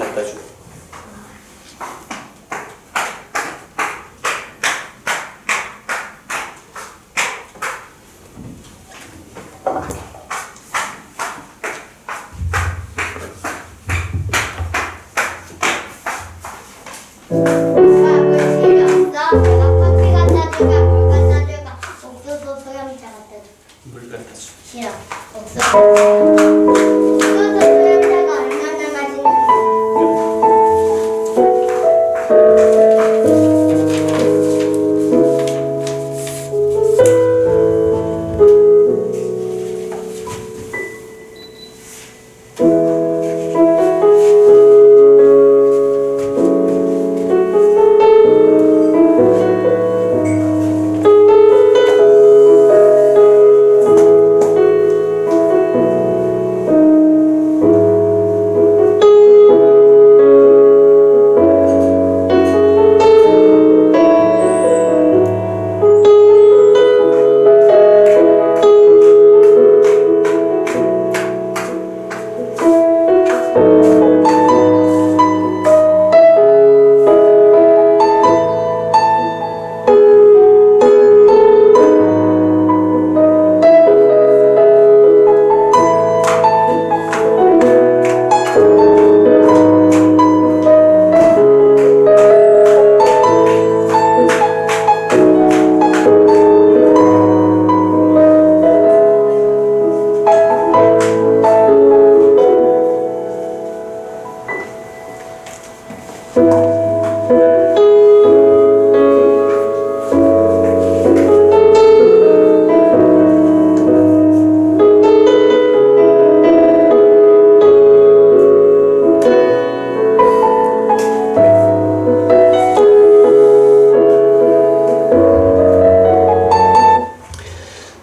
갖다 줘. 물 갖다 줘. 싫어. 없어. 소염차가 얼마나 맛있는지.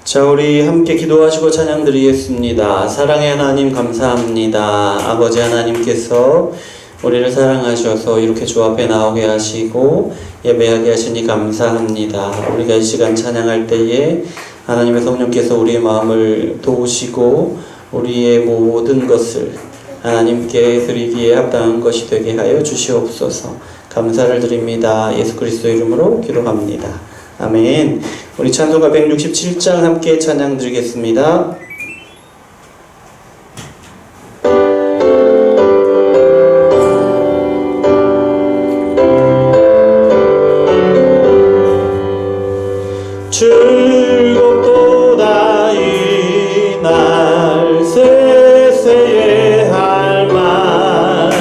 자, 우리 함께 기도하시고 찬양 드리겠습니다. 사랑의 하나님 감사합니다. 아버지 하나님께서 우리를 사랑하셔서 이렇게 주 앞에 나오게 하시고 예배하게 하시니 감사합니다. 우리가 이 시간 찬양할 때에 하나님의 성령께서 우리의 마음을 도우시고 우리의 모든 것을 하나님께 드리기에 합당한 것이 되게 하여 주시옵소서. 감사를 드립니다. 예수 그리스도 이름으로 기도합니다. 아멘. 우리 찬송가 167장 함께 찬양 드리겠습니다. 즐겁도다 이날 세세에 할 말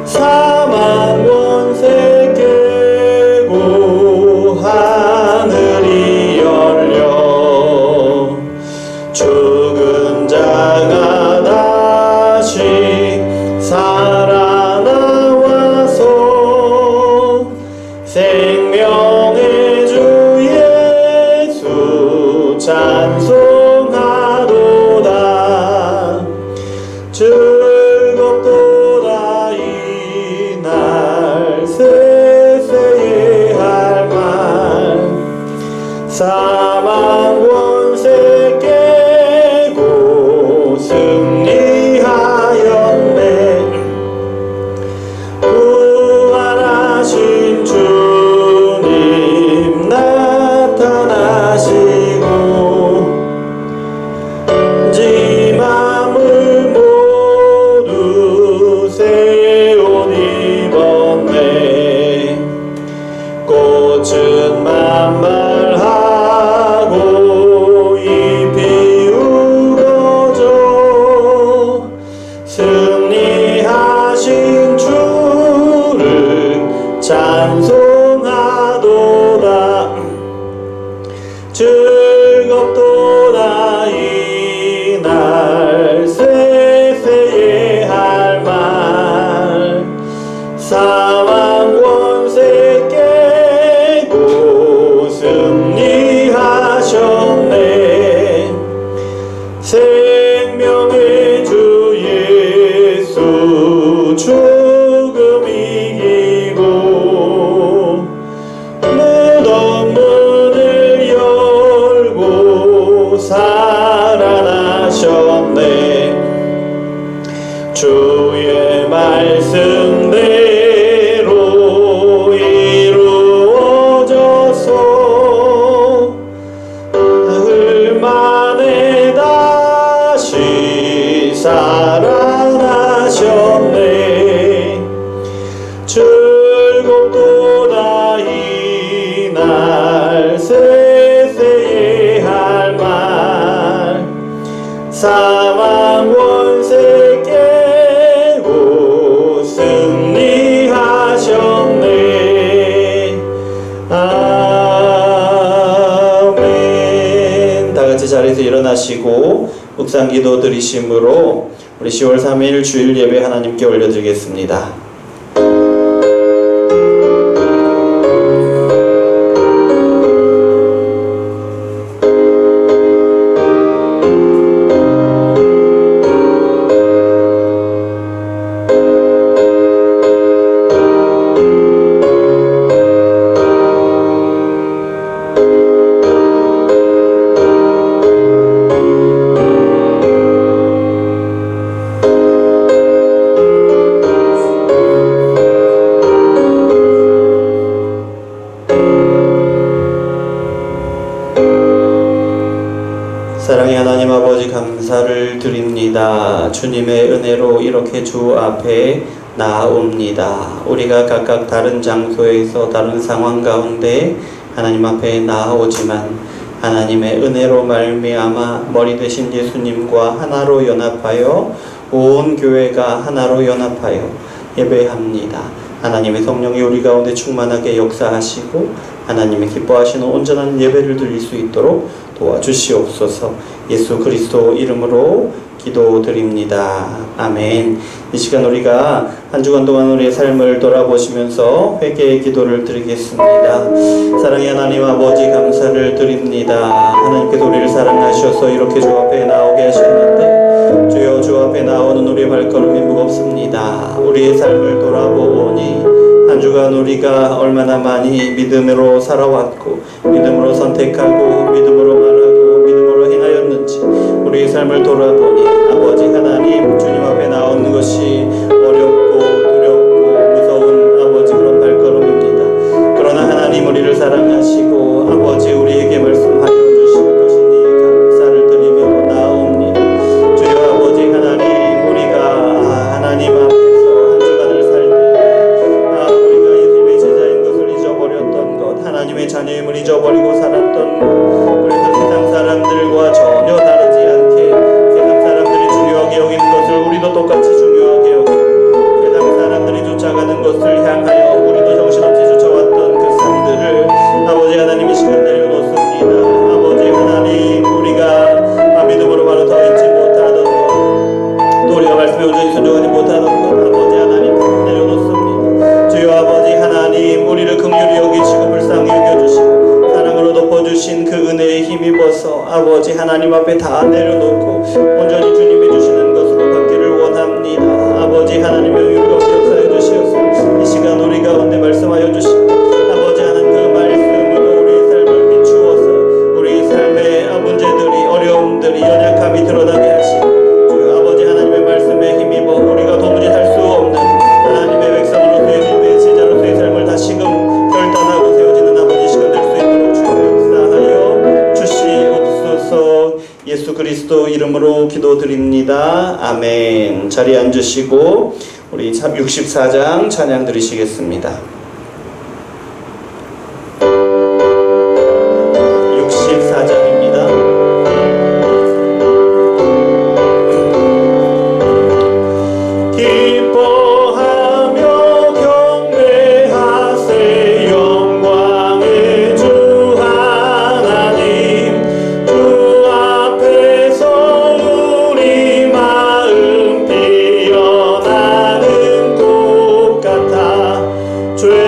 사망 권세 깨고 하늘이 열려 죽은 자가 다시 살아나와서 생명의 주 예수 찬송하도다. 즐겁도다 이날 세세에 할 말 사망 권세 깨고 승리하였네. 부활하신 주님 나타나시고 짐함을 모두 새 옷 입었네. 꽃은 만발하고 잎이 우거져 승리하신 주를 찬송하도다. 즐겁도다 이날 세세에 할 말 사망 권세 깨고 승리하셨네. 생명의 주 예수 죽음 이기고 무덤 문을 열고 살아나셨네. 주의 말씀 자리에서 일어나시고 묵상 기도 드리심으로 우리 10월 3일 주일 예배 하나님께 올려드리겠습니다. 사랑의 하나님 아버지 감사를 드립니다. 주님의 은혜로 이렇게 주 앞에 나아옵니다. 우리가 각각 다른 장소에서 다른 상황 가운데 하나님 앞에 나아오지만 하나님의 은혜로 말미암아 머리 되신 예수님과 하나로 연합하여 온 교회가 하나로 연합하여 예배합니다. 하나님의 성령이 우리 가운데 충만하게 역사하시고 하나님의 기뻐하시는 온전한 예배를 드릴 수 있도록 도와주시옵소서. 예수 그리스도 이름으로 기도드립니다. 아멘. 이 시간 우리가 한 주간 동안 우리의 삶을 돌아보시면서 회개의 기도를 드리겠습니다. 사랑의 하나님 아버지 감사를 드립니다. 하나님께서 우리를 사랑하셔서 이렇게 주 앞에 나오게 하셨는데 주여 주 앞에 나오는 우리의 발걸음이 무겁습니다. 우리의 삶을 돌아보니 한 주간 우리가 얼마나 많이 믿음으로 살아왔고 믿음으로 선택하고 믿음으로 말하고 믿음으로 행하였는지 우리의 삶을 돌아보니 아버지 하나님 주님 앞에 나오는 것이 어렵고 두렵고 무서운 아버지 그런 발걸음입니다. 그러나 하나님 우리를 사랑하시고 아버지 우리에게 말씀하여 주실 것이니 감사를 드리며 나아옵니다. 주여 아버지 하나님 우리가 하나님 앞에서 한 주간을 살 때 우리가 예수님의 제자인 것을 잊어버렸던 것 하나님의 자녀임을 잊어버리고 살았던 것 그래서 세상 사람들과 전혀 다르지 않게 세상 사람들이 중요하게 여기는 것을 우리도 똑같이 중요하게 여기고 세상 사람들이 쫓아가는 것을 향하여 우리도 정신없이 쫓아왔던 그 삶들을 아버지 하나님 이 시간 내려놓습니다. 아버지 하나님 우리가 믿음으로 바로 더 잊지 못하던 것 또 우리가 말씀에 온전히 순종하지 못하던 것 아버지 하나님 내려놓습니다. 주여 아버지 하나님 우리를 긍휼히 여기시고 불쌍히 여겨주시고 사랑으로 덮어주신 그 은혜에 힘입어서 아버지 하나님 앞에 다 내려놓고 온전히 주님이 주시는 것으로 받기를 원합니다. 아버지 하나님의 은혜를 역사해 주시옵소서. 이 시간 우리 가운데 말씀하여 주시고 아버지 하나님 그 말씀으로 우리의 삶을 비추어서 우리의 삶의 문제들이 어려움들이 연약함이 드러나게 하시고 주여 아버지 하나님의 말씀에 힘입어 우리가 도무지 살 수 없는 하나님의 백성으로서의 믿음의 제자로서의 삶을 다시금 결단하고 세워지는 아버지 시간 될 수 있도록 주여 역사하여 주시옵소서. 예수 그리스도 이름으로 기도드립니다. 아멘. 자리에 앉으시고 우리 64장 찬양 드리시겠습니다. 64장입니다. 기뻐하며 경배하세 영광의 주 하나님 주 앞에서 우리 마음 피어나는 꽃 같아 죄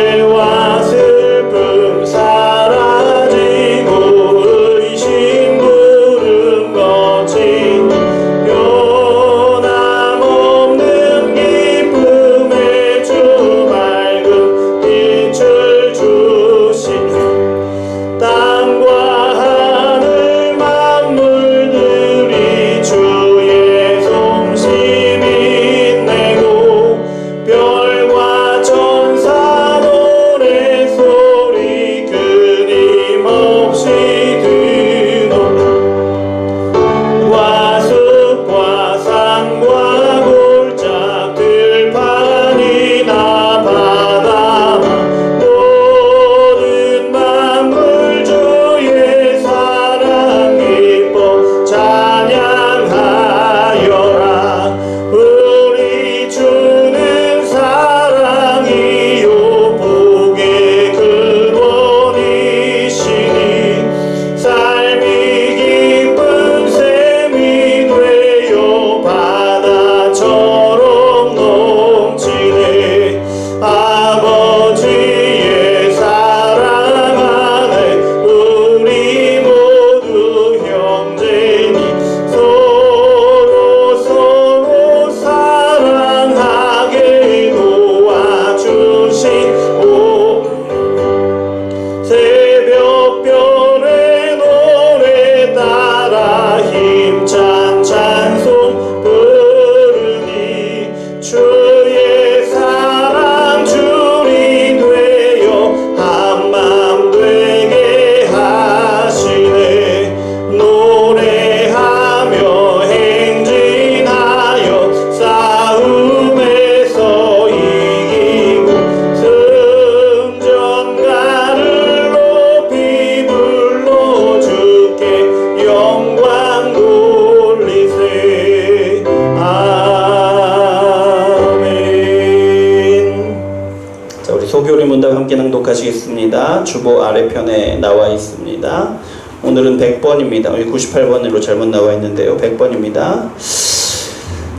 소교리 문답 함께 낭독하시겠습니다. 주보 아래편에 나와 있습니다. 오늘은 100번입니다. 98번으로 잘못 나와 있는데요. 100번입니다.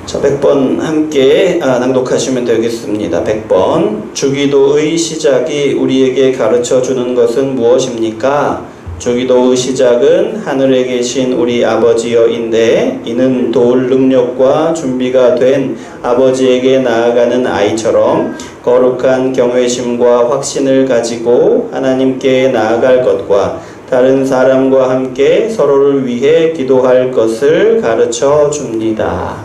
자, 100번 함께 낭독하시면 되겠습니다. 100번. 주기도의 시작이 우리에게 가르쳐 주는 것은 무엇입니까? 주기도의 시작은 하늘에 계신 우리 아버지여인데 이는 도울 능력과 준비가 된 아버지에게 나아가는 아이처럼 거룩한 경외심과 확신을 가지고 하나님께 나아갈 것과 다른 사람과 함께 서로를 위해 기도할 것을 가르쳐 줍니다.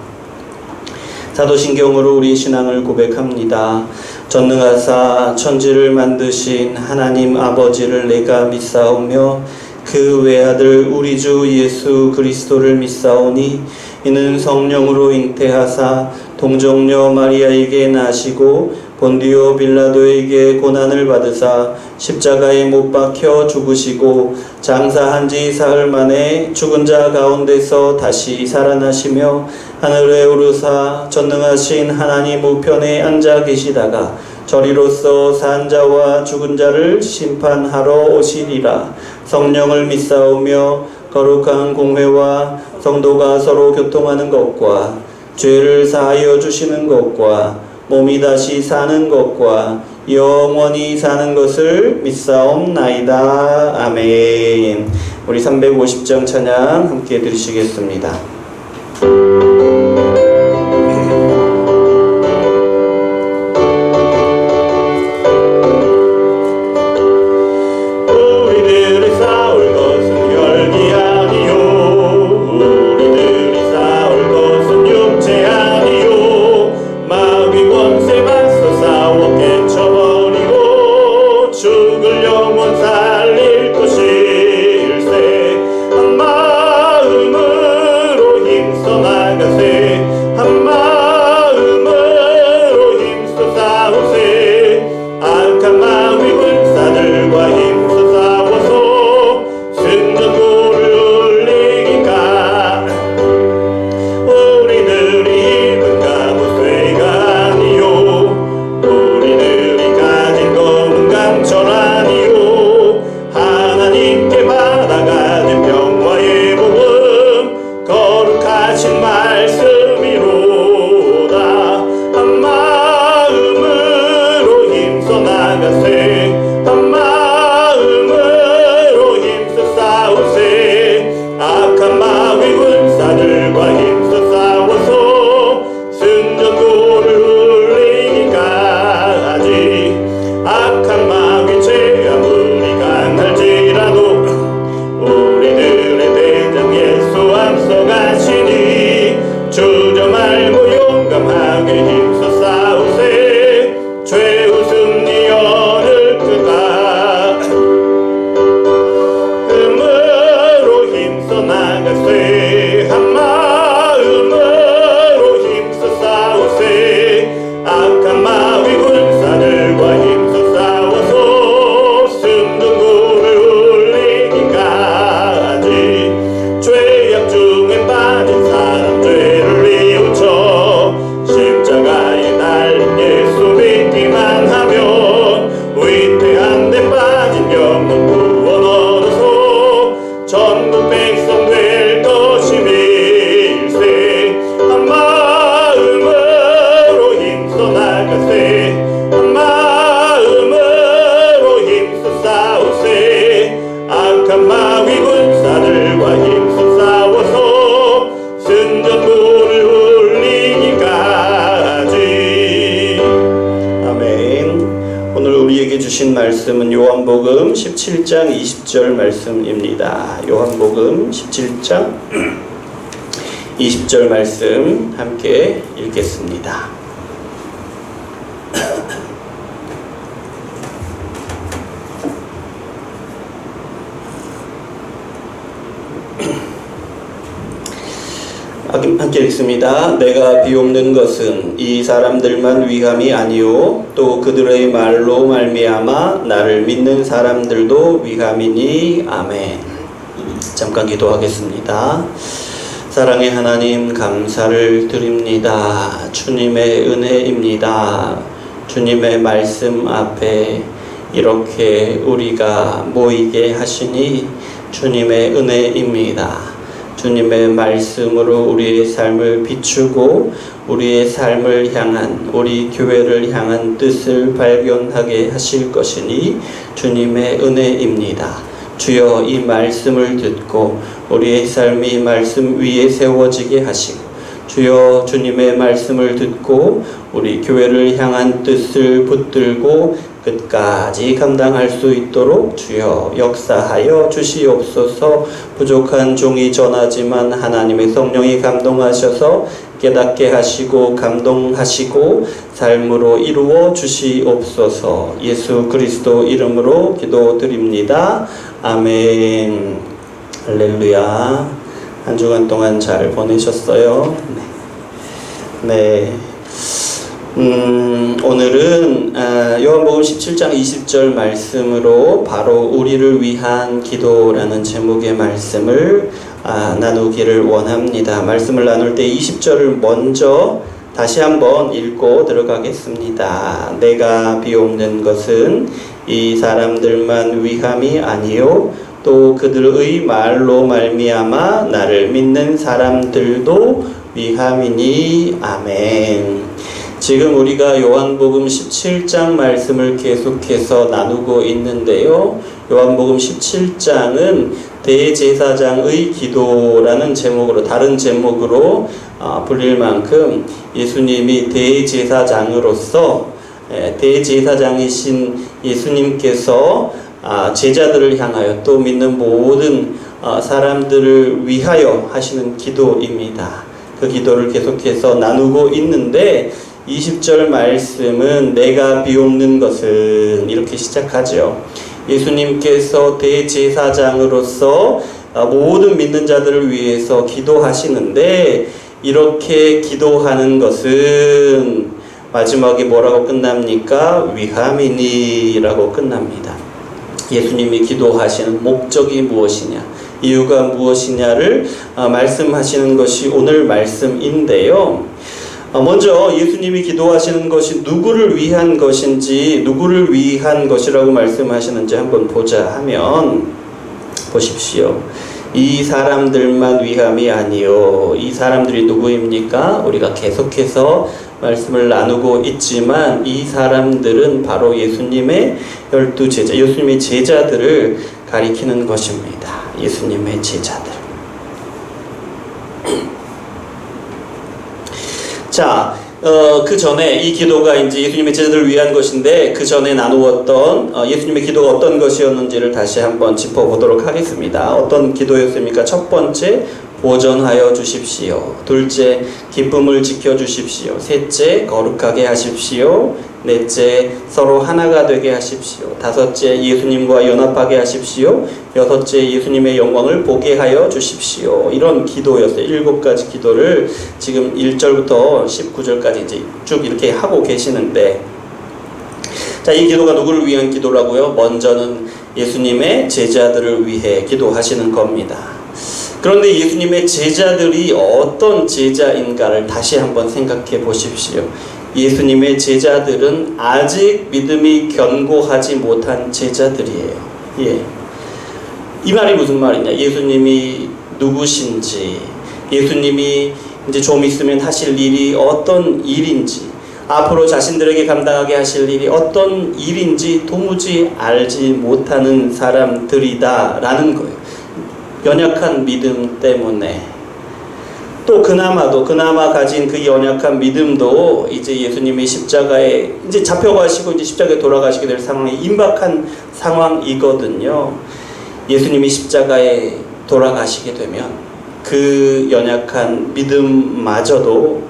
사도신경으로 우리 신앙을 고백합니다. 전능하사 천지를 만드신 하나님 아버지를 내가 믿사오며 그 외아들 우리 주 예수 그리스도를 믿사오니 이는 성령으로 잉태하사 동정녀 마리아에게 나시고 본디오 빌라도에게 고난을 받으사 십자가에 못 박혀 죽으시고 장사한 지 사흘 만에 죽은 자 가운데서 다시 살아나시며 하늘에 오르사 전능하신 하나님 우편에 앉아 계시다가 저리로서 산 자와 죽은 자를 심판하러 오시리라. 성령을 믿사오며 거룩한 공회와 성도가 서로 교통하는 것과 죄를 사하여 주시는 것과 몸이 다시 사는 것과 영원히 사는 것을 믿사옵나이다. 아멘. 우리 350장 찬양 함께 들으시겠습니다. 말씀은 요한복음 17장 20절 말씀입니다. 요한복음 17장 20절 말씀 함께 읽겠습니다. 함께 읽습니다. 내가 비옵는 것은 이 사람들만 위함이 아니요 또 그들의 말로 말미암아 나를 믿는 사람들도 위함이니. 아멘. 잠깐 기도하겠습니다. 사랑의 하나님 감사를 드립니다. 주님의 은혜입니다. 주님의 말씀 앞에 이렇게 우리가 모이게 하시니 주님의 은혜입니다. 주님의 말씀으로 우리의 삶을 비추고 우리의 삶을 향한, 우리 교회를 향한 뜻을 발견하게 하실 것이니 주님의 은혜입니다. 주여, 이 말씀을 듣고 우리의 삶이 말씀 위에 세워지게 하시고, 주여, 주님의 말씀을 듣고 우리 교회를 향한 뜻을 붙들고 끝까지 감당할 수 있도록 주여 역사하여 주시옵소서. 부족한 종이 전하지만 하나님의 성령이 감동하셔서 깨닫게 하시고 감동하시고 삶으로 이루어 주시옵소서. 예수 그리스도 이름으로 기도드립니다. 아멘. 할렐루야. 한 주간 동안 잘 보내셨어요? 네. 오늘은 요한복음 17장 20절 말씀으로 바로 우리를 위한 기도라는 제목의 말씀을 나누기를 원합니다. 말씀을 나눌 때 20절을 먼저 다시 한번 읽고 들어가겠습니다. 내가 비옵는 것은 이 사람들만 위함이 아니요 또 그들의 말로 말미암아 나를 믿는 사람들도 위함이니. 아멘. 지금 우리가 요한복음 17장 말씀을 계속해서 나누고 있는데요. 요한복음 17장은 대제사장의 기도라는 제목으로, 다른 제목으로 불릴 만큼 예수님이 대제사장으로서, 대제사장이신 예수님께서 제자들을 향하여 또 믿는 모든 사람들을 위하여 하시는 기도입니다. 그 기도를 계속해서 나누고 있는데 20절 말씀은 내가 비옵는 것은 이렇게 시작하죠. 예수님께서 대제사장으로서 모든 믿는 자들을 위해서 기도하시는데 이렇게 기도하는 것은 마지막에 뭐라고 끝납니까? 위함이니 라고 끝납니다. 예수님이 기도하시는 목적이 무엇이냐, 이유가 무엇이냐를 말씀하시는 것이 오늘 말씀인데요. 먼저 예수님이 기도하시는 것이 누구를 위한 것인지, 누구를 위한 것이라고 말씀하시는지 한번 보자 하면, 보십시오. 이 사람들만 위함이 아니요. 이 사람들이 누구입니까? 우리가 계속해서 말씀을 나누고 있지만 이 사람들은 바로 예수님의 12제자, 예수님의 제자들을 가리키는 것입니다. 예수님의 제자들. 자, 그 전에 이 기도가 이제 예수님의 제자들을 위한 것인데 그 전에 나누었던 예수님의 기도가 어떤 것이었는지를 다시 한번 짚어보도록 하겠습니다. 어떤 기도였습니까? 첫 번째, 보전하여 주십시오. 둘째, 기쁨을 지켜주십시오. 셋째, 거룩하게 하십시오. 넷째, 서로 하나가 되게 하십시오. 다섯째, 예수님과 연합하게 하십시오. 여섯째, 예수님의 영광을 보게 하여 주십시오. 이런 기도였어요. 7가지 기도를 지금 1절부터 19절까지 이제 쭉 이렇게 하고 계시는데, 자, 이 기도가 누구를 위한 기도라고요? 먼저는 예수님의 제자들을 위해 기도하시는 겁니다. 그런데 예수님의 제자들이 어떤 제자인가를 다시 한번 생각해 보십시오. 예수님의 제자들은 아직 믿음이 견고하지 못한 제자들이에요. 예. 이 말이 무슨 말이냐? 예수님이 누구신지, 예수님이 이제 좀 있으면 하실 일이 어떤 일인지, 앞으로 자신들에게 감당하게 하실 일이 어떤 일인지 도무지 알지 못하는 사람들이다라는 거예요. 연약한 믿음 때문에. 또 그나마 가진 그 연약한 믿음도 이제 예수님이 십자가에 이제 잡혀가시고 이제 십자가에 돌아가시게 될 상황이 임박한 상황이거든요. 예수님이 십자가에 돌아가시게 되면 그 연약한 믿음마저도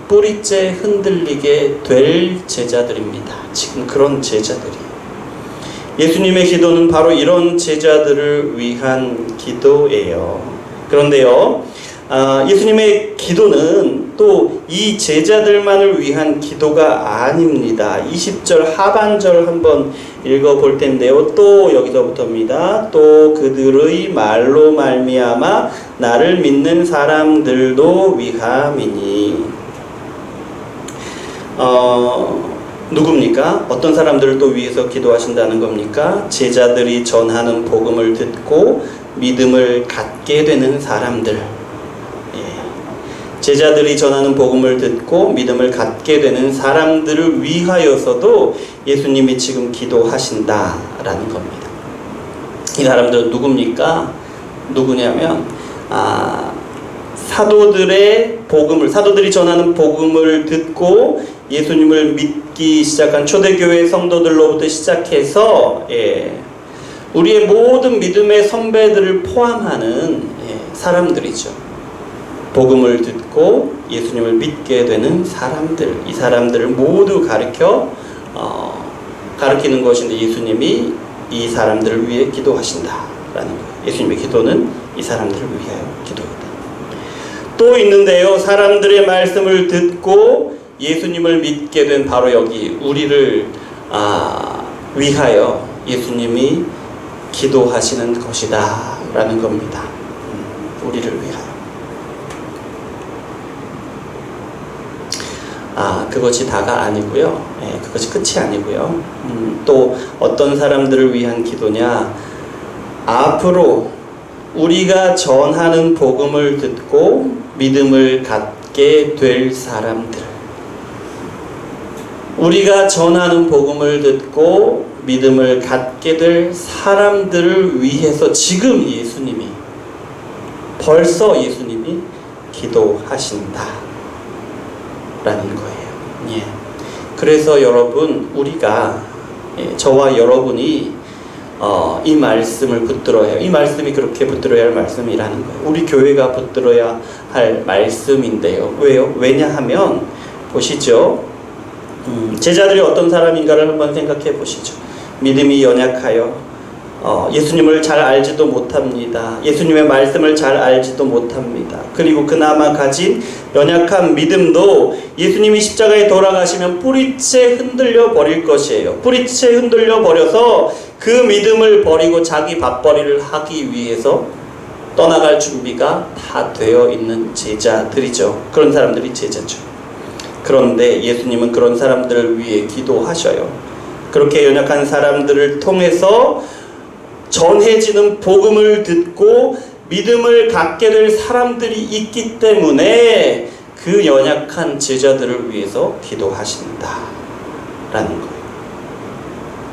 뿌리째 흔들리게 될 제자들입니다. 지금 그런 제자들이. 예수님의 기도는 바로 이런 제자들을 위한 기도예요. 그런데요, 예수님의 기도는 또 이 제자들만을 위한 기도가 아닙니다. 20절 하반절 한번 읽어볼 텐데요. 또 여기서부터입니다. 또 그들의 말로 말미암아 나를 믿는 사람들도 위함이니. 누굽니까? 어떤 사람들을 또 위해서 기도하신다는 겁니까? 제자들이 전하는 복음을 듣고 믿음을 갖게 되는 사람들. 예. 제자들이 전하는 복음을 듣고 믿음을 갖게 되는 사람들을 위하여서도 예수님이 지금 기도하신다라는 겁니다. 이 사람들은 누굽니까? 누구냐면 사도들이 전하는 복음을 듣고 예수님을 믿기 시작한 초대교회 성도들로부터 시작해서 우리의 모든 믿음의 선배들을 포함하는 사람들이죠. 복음을 듣고 예수님을 믿게 되는 사람들, 이 사람들을 모두 가르치는 것인데 예수님이 이 사람들을 위해 기도하신다라는 거예요. 예수님의 기도는 이 사람들을 위하여 기도이다. 또 있는데요, 사람들의 말씀을 듣고 예수님을 믿게 된 바로 여기 우리를 위하여 예수님이 기도하시는 것이다 라는 겁니다. 우리를 위하여. 그것이 다가 아니고요. 그것이 끝이 아니고요. 또 어떤 사람들을 위한 기도냐? 앞으로 우리가 전하는 복음을 듣고 믿음을 갖게 될 사람들, 우리가 전하는 복음을 듣고 믿음을 갖게 될 사람들을 위해서 지금 벌써 예수님이 기도하신다 라는 거예요. 예. 그래서 여러분, 저와 여러분이 이 말씀을 붙들어야 해요. 이 말씀이 그렇게 붙들어야 할 말씀이라는 거예요. 우리 교회가 붙들어야 할 말씀인데요. 왜요? 왜냐하면 보시죠. 제자들이 어떤 사람인가를 한번 생각해 보시죠. 믿음이 연약하여 예수님을 잘 알지도 못합니다. 예수님의 말씀을 잘 알지도 못합니다. 그리고 그나마 가진 연약한 믿음도 예수님이 십자가에 돌아가시면 뿌리채 흔들려 버릴 것이에요. 뿌리채 흔들려 버려서 그 믿음을 버리고 자기 밥벌이를 하기 위해서 떠나갈 준비가 다 되어 있는 제자들이죠. 그런 사람들이 제자죠. 그런데 예수님은 그런 사람들을 위해 기도하셔요. 그렇게 연약한 사람들을 통해서 전해지는 복음을 듣고 믿음을 갖게 될 사람들이 있기 때문에 그 연약한 제자들을 위해서 기도하신다 라는 거예요.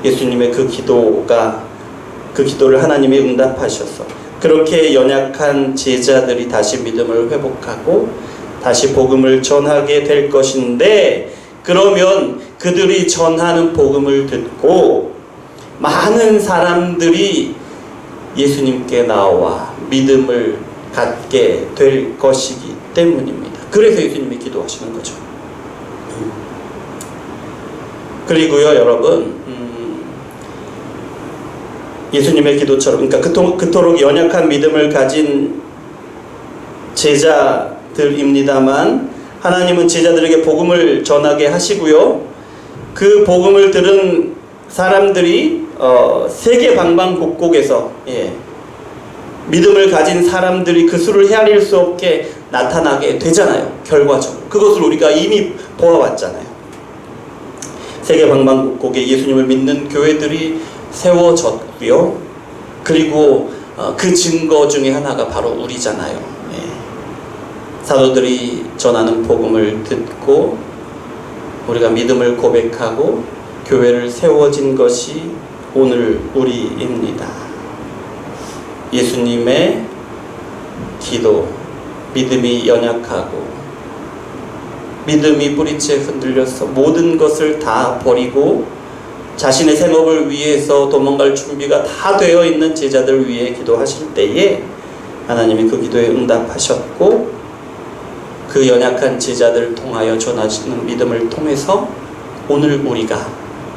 예수님의 그 기도를 하나님이 응답하셔서 그렇게 연약한 제자들이 다시 믿음을 회복하고 다시 복음을 전하게 될 것인데, 그러면 그들이 전하는 복음을 듣고 많은 사람들이 예수님께 나와 믿음을 갖게 될 것이기 때문입니다. 그래서 예수님이 기도하시는 거죠. 그리고요, 여러분, 예수님의 기도처럼, 그러니까 그토록 연약한 믿음을 가진 제자들입니다만, 하나님은 제자들에게 복음을 전하게 하시고요, 그 복음을 들은 사람들이 세계 방방곡곡에서 믿음을 가진 사람들이 그 수를 헤아릴 수 없게 나타나게 되잖아요. 결과적으로 그것을 우리가 이미 보아왔잖아요. 세계 방방곡곡에 예수님을 믿는 교회들이 세워졌고요. 그리고 그 증거 중에 하나가 바로 우리잖아요. 사도들이 전하는 복음을 듣고 우리가 믿음을 고백하고 교회를 세워진 것이 오늘 우리입니다. 예수님의 기도, 믿음이 연약하고 믿음이 뿌리채 흔들려서 모든 것을 다 버리고 자신의 생업을 위해서 도망갈 준비가 다 되어 있는 제자들을 위해 기도하실 때에 하나님이 그 기도에 응답하셨고, 그 연약한 제자들을 통하여 전하시는 믿음을 통해서 오늘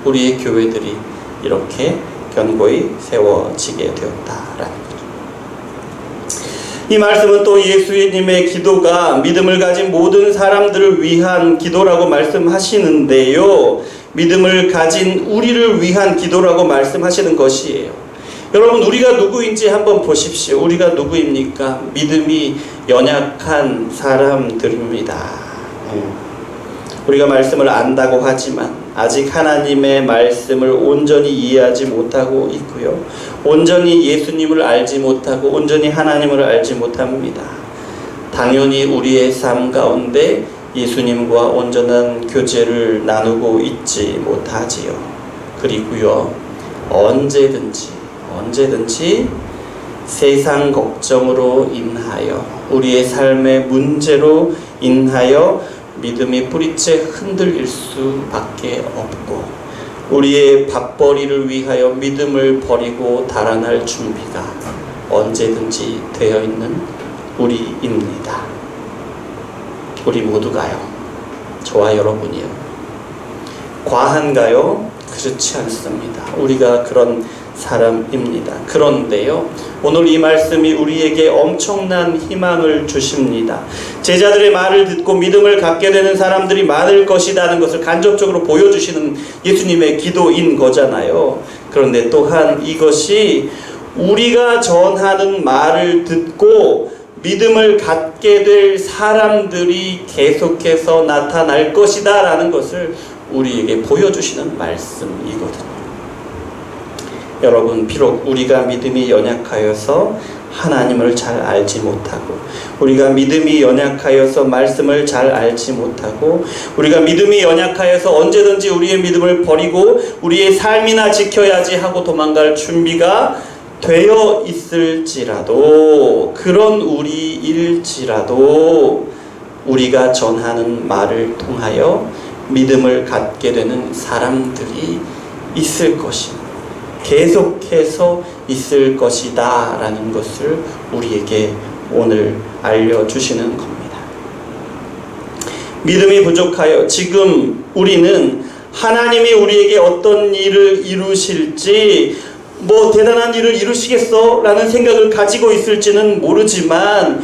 우리의 교회들이 이렇게 견고히 세워지게 되었다라는 거죠. 이 말씀은 또 예수님의 기도가 믿음을 가진 모든 사람들을 위한 기도라고 말씀하시는데요, 믿음을 가진 우리를 위한 기도라고 말씀하시는 것이에요. 여러분, 우리가 누구인지 한번 보십시오. 우리가 누구입니까? 믿음이 연약한 사람들입니다. 우리가 말씀을 안다고 하지만 아직 하나님의 말씀을 온전히 이해하지 못하고 있고요. 온전히 예수님을 알지 못하고 온전히 하나님을 알지 못합니다. 당연히 우리의 삶 가운데 예수님과 온전한 교제를 나누고 있지 못하지요. 그리고요, 언제든지 세상 걱정으로 인하여 우리의 삶의 문제로 인하여 믿음이 뿌리째 흔들릴 수밖에 없고 우리의 밥벌이를 위하여 믿음을 버리고 달아날 준비가 언제든지 되어 있는 우리입니다. 우리 모두가요. 저와 여러분이요. 과한가요? 그렇지 않습니다. 우리가 그런 사람입니다. 그런데요, 오늘 이 말씀이 우리에게 엄청난 희망을 주십니다. 제자들의 말을 듣고 믿음을 갖게 되는 사람들이 많을 것이라는 것을 간접적으로 보여주시는 예수님의 기도인 거잖아요. 그런데 또한 이것이 우리가 전하는 말을 듣고 믿음을 갖게 될 사람들이 계속해서 나타날 것이다 라는 것을 우리에게 보여주시는 말씀이거든요. 여러분, 비록 우리가 믿음이 연약하여서 하나님을 잘 알지 못하고 우리가 믿음이 연약하여서 말씀을 잘 알지 못하고 우리가 믿음이 연약하여서 언제든지 우리의 믿음을 버리고 우리의 삶이나 지켜야지 하고 도망갈 준비가 되어 있을지라도 그런 우리일지라도 우리가 전하는 말을 통하여 믿음을 갖게 되는 사람들이 있을 것입니다. 계속해서 있을 것이다 라는 것을 우리에게 오늘 알려주시는 겁니다. 믿음이 부족하여 지금 우리는 하나님이 우리에게 어떤 일을 이루실지 대단한 일을 이루시겠어? 라는 생각을 가지고 있을지는 모르지만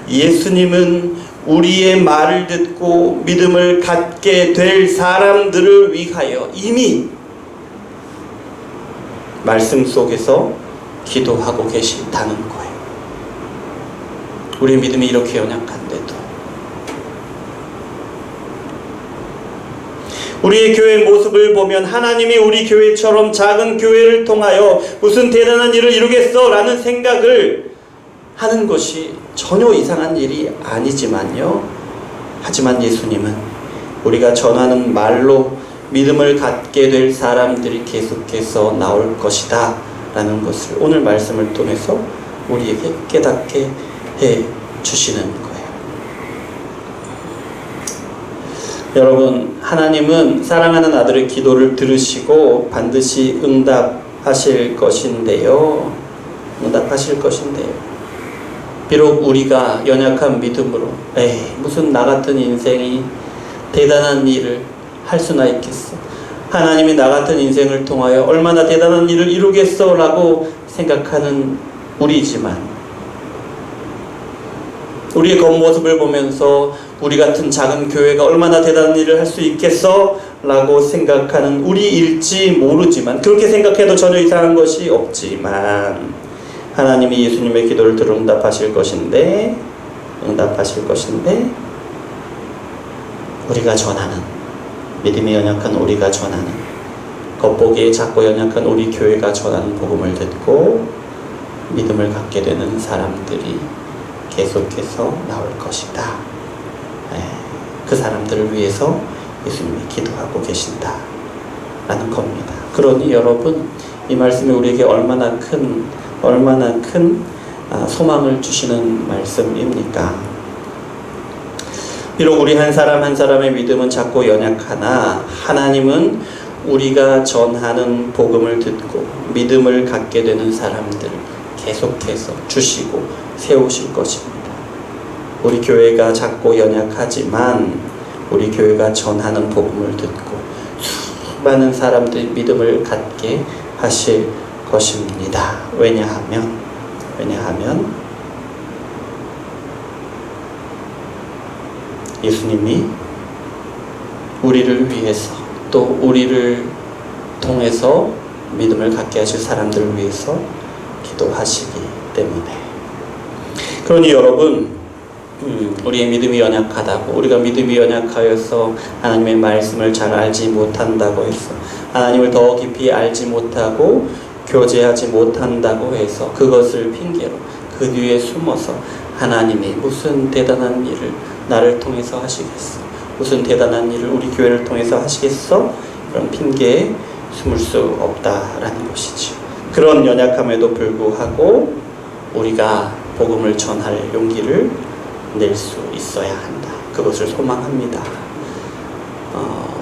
예수님은 우리의 말을 듣고 믿음을 갖게 될 사람들을 위하여 이미 말씀 속에서 기도하고 계시다는 거예요. 우리의 믿음이 이렇게 연약한데도 우리의 교회 모습을 보면 하나님이 우리 교회처럼 작은 교회를 통하여 무슨 대단한 일을 이루겠어? 라는 생각을 하는 것이 전혀 이상한 일이 아니지만요. 하지만 예수님은 우리가 전하는 말로 믿음을 갖게 될 사람들이 계속해서 나올 것이다 라는 것을 오늘 말씀을 통해서 우리에게 깨닫게 해 주시는 거예요. 여러분, 하나님은 사랑하는 아들의 기도를 들으시고 반드시 응답하실 것인데요. 비록 우리가 연약한 믿음으로 무슨 나 같은 인생이 대단한 일을 할 수나 있겠어. 하나님이 나 같은 인생을 통하여 얼마나 대단한 일을 이루겠어 라고 생각하는 우리지만 우리의 겉모습을 보면서 우리 같은 작은 교회가 얼마나 대단한 일을 할 수 있겠어 라고 생각하는 우리일지 모르지만 그렇게 생각해도 전혀 이상한 것이 없지만 하나님이 예수님의 기도를 들어 응답하실 것인데 우리가 전하는 믿음이 연약한 우리가 전하는 겉보기에 작고 연약한 우리 교회가 전하는 복음을 듣고 믿음을 갖게 되는 사람들이 계속해서 나올 것이다. 그 사람들을 위해서 예수님이 기도하고 계신다 라는 겁니다. 그러니 여러분, 이 말씀이 우리에게 얼마나 큰 소망을 주시는 말씀입니까? 비록 우리 한 사람 한 사람의 믿음은 작고 연약하나 하나님은 우리가 전하는 복음을 듣고 믿음을 갖게 되는 사람들을 계속해서 주시고 세우실 것입니다. 우리 교회가 작고 연약하지만 우리 교회가 전하는 복음을 듣고 수많은 사람들이 믿음을 갖게 하실 것입니다. 왜냐하면 예수님이 우리를 위해서 또 우리를 통해서 믿음을 갖게 하실 사람들을 위해서 기도하시기 때문에. 그러니 여러분, 우리의 믿음이 연약하다고, 우리가 믿음이 연약하여서 하나님의 말씀을 잘 알지 못한다고 해서, 하나님을 더 깊이 알지 못하고 교제하지 못한다고 해서 그것을 핑계로 그 뒤에 숨어서 하나님이 무슨 대단한 일을 나를 통해서 하시겠어, 무슨 대단한 일을 우리 교회를 통해서 하시겠어, 그런 핑계에 숨을 수 없다라는 것이죠. 그런 연약함에도 불구하고 우리가 복음을 전할 용기를 낼 수 있어야 한다. 그것을 소망합니다.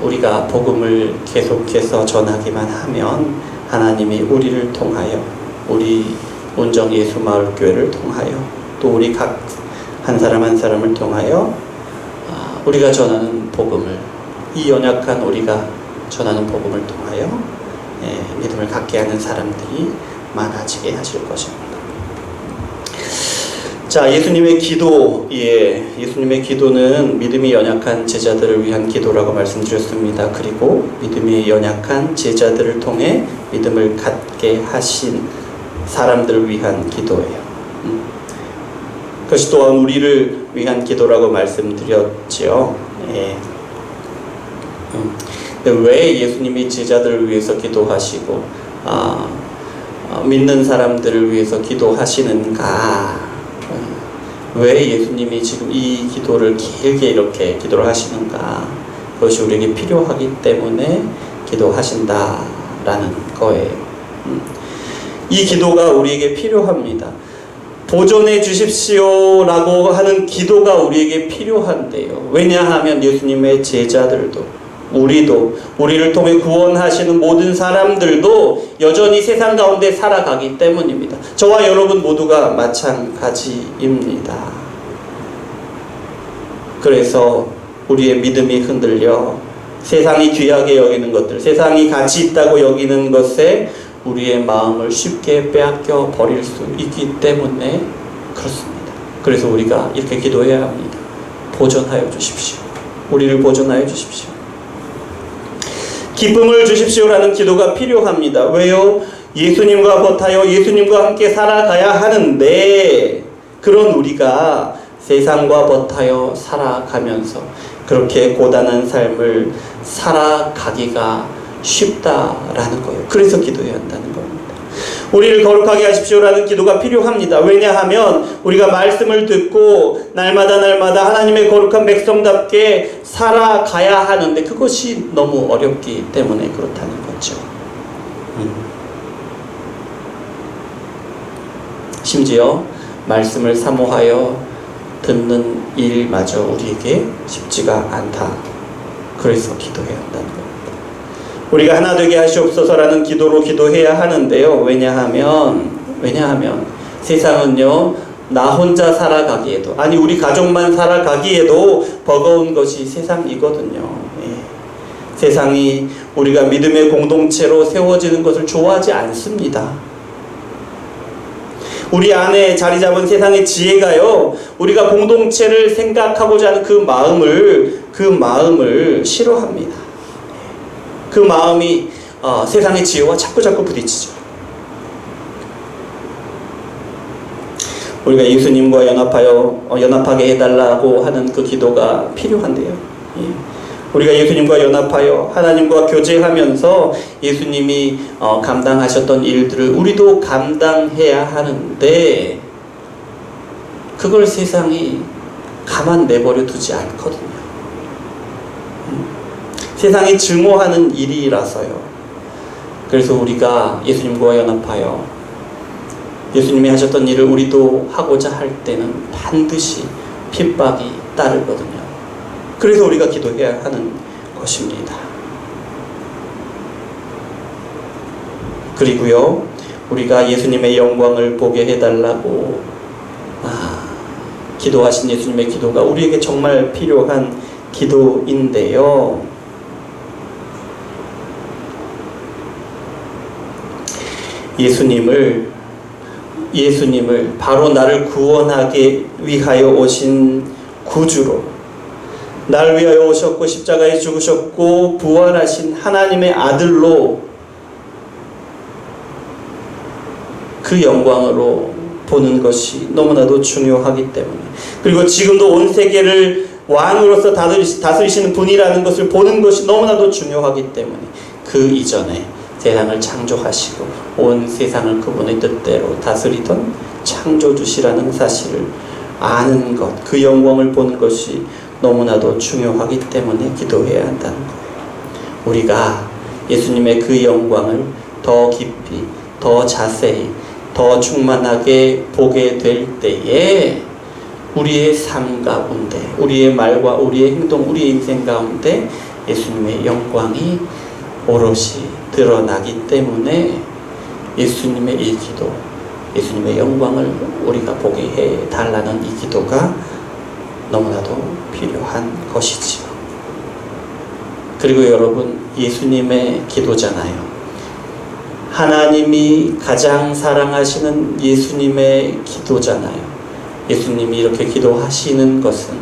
우리가 복음을 계속해서 전하기만 하면 하나님이 우리를 통하여, 우리 온정 예수 마을 교회를 통하여, 또 우리 각 한 사람 한 사람을 통하여 우리가 전하는 복음을, 이 연약한 우리가 전하는 복음을 통하여 믿음을 갖게 하는 사람들이 많아지게 하실 것입니다. 자, 예수님의 기도, 예수님의 기도는 믿음이 연약한 제자들을 위한 기도라고 말씀드렸습니다. 그리고 믿음이 연약한 제자들을 통해 믿음을 갖게 하신 사람들을 위한 기도예요. 그것이 또한 우리를 위한 기도라고 말씀드렸지요. 왜 예수님이 제자들을 위해서 기도하시고 믿는 사람들을 위해서 기도하시는가? 왜 예수님이 지금 이 기도를 길게 이렇게 기도를 하시는가? 그것이 우리에게 필요하기 때문에 기도하신다라는 거예요. 이 기도가 우리에게 필요합니다. 보존해 주십시오 라고 하는 기도가 우리에게 필요한데요. 왜냐하면 예수님의 제자들도, 우리도, 우리를 통해 구원하시는 모든 사람들도 여전히 세상 가운데 살아가기 때문입니다. 저와 여러분 모두가 마찬가지입니다. 그래서 우리의 믿음이 흔들려 세상이 귀하게 여기는 것들, 세상이 가치 있다고 여기는 것에 우리의 마음을 쉽게 빼앗겨 버릴 수 있기 때문에 그렇습니다. 그래서 우리가 이렇게 기도해야 합니다. 보존하여 주십시오. 우리를 보존하여 주십시오. 기쁨을 주십시오라는 기도가 필요합니다. 왜요? 예수님과 버타여 예수님과 함께 살아가야 하는데, 그런 우리가 세상과 버타여 살아가면서 그렇게 고단한 삶을 살아가기가 쉽다라는 거예요. 그래서 기도해야 한다는 겁니다. 우리를 거룩하게 하십시오라는 기도가 필요합니다. 왜냐하면 우리가 말씀을 듣고 날마다 하나님의 거룩한 백성답게 살아가야 하는데 그것이 너무 어렵기 때문에 그렇다는 거죠. 심지어 말씀을 사모하여 듣는 일마저 우리에게 쉽지가 않다. 그래서 기도해야 한다는 겁니다. 우리가 하나 되게 하시옵소서라는 기도로 기도해야 하는데요. 왜냐하면 세상은요, 나 혼자 살아가기에도, 아니 우리 가족만 살아가기에도 버거운 것이 세상이거든요. 세상이 우리가 믿음의 공동체로 세워지는 것을 좋아하지 않습니다. 우리 안에 자리 잡은 세상의 지혜가요, 우리가 공동체를 생각하고자 하는 그 마음을 싫어합니다. 그 마음이 세상의 지혜와 자꾸 부딪히죠. 우리가 예수님과 연합하게 해달라고 하는 그 기도가 필요한데요. 우리가 예수님과 연합하여 하나님과 교제하면서 예수님이 감당하셨던 일들을 우리도 감당해야 하는데, 그걸 세상이 가만 내버려 두지 않거든요. 세상이 증오하는 일이라서요. 그래서 우리가 예수님과 연합하여 예수님이 하셨던 일을 우리도 하고자 할 때는 반드시 핍박이 따르거든요. 그래서 우리가 기도해야 하는 것입니다. 그리고요, 우리가 예수님의 영광을 보게 해달라고 기도하신 예수님의 기도가 우리에게 정말 필요한 기도인데요. 예수님을 바로 나를 구원하기 위하여 오신 구주로, 나를 위하여 오셨고 십자가에 죽으셨고 부활하신 하나님의 아들로 그 영광으로 보는 것이 너무나도 중요하기 때문에, 그리고 지금도 온 세계를 왕으로서 다스리시는 분이라는 것을 보는 것이 너무나도 중요하기 때문에 그 이전에 세상을 창조하시고 온 세상을 그분의 뜻대로 다스리던 창조주시라는 사실을 아는 것, 그 영광을 보는 것이 너무나도 중요하기 때문에 기도해야 한다는 거예요. 우리가 예수님의 그 영광을 더 깊이, 더 자세히, 더 충만하게 보게 될 때에 우리의 삶 가운데, 우리의 말과 우리의 행동, 우리의 인생 가운데 예수님의 영광이 오롯이 드러나기 때문에 예수님의 이 기도, 예수님의 영광을 우리가 보게 해달라는 이 기도가 너무나도 필요한 것이지요. 그리고 여러분, 예수님의 기도잖아요. 하나님이 가장 사랑하시는 예수님의 기도잖아요. 예수님이 이렇게 기도하시는 것은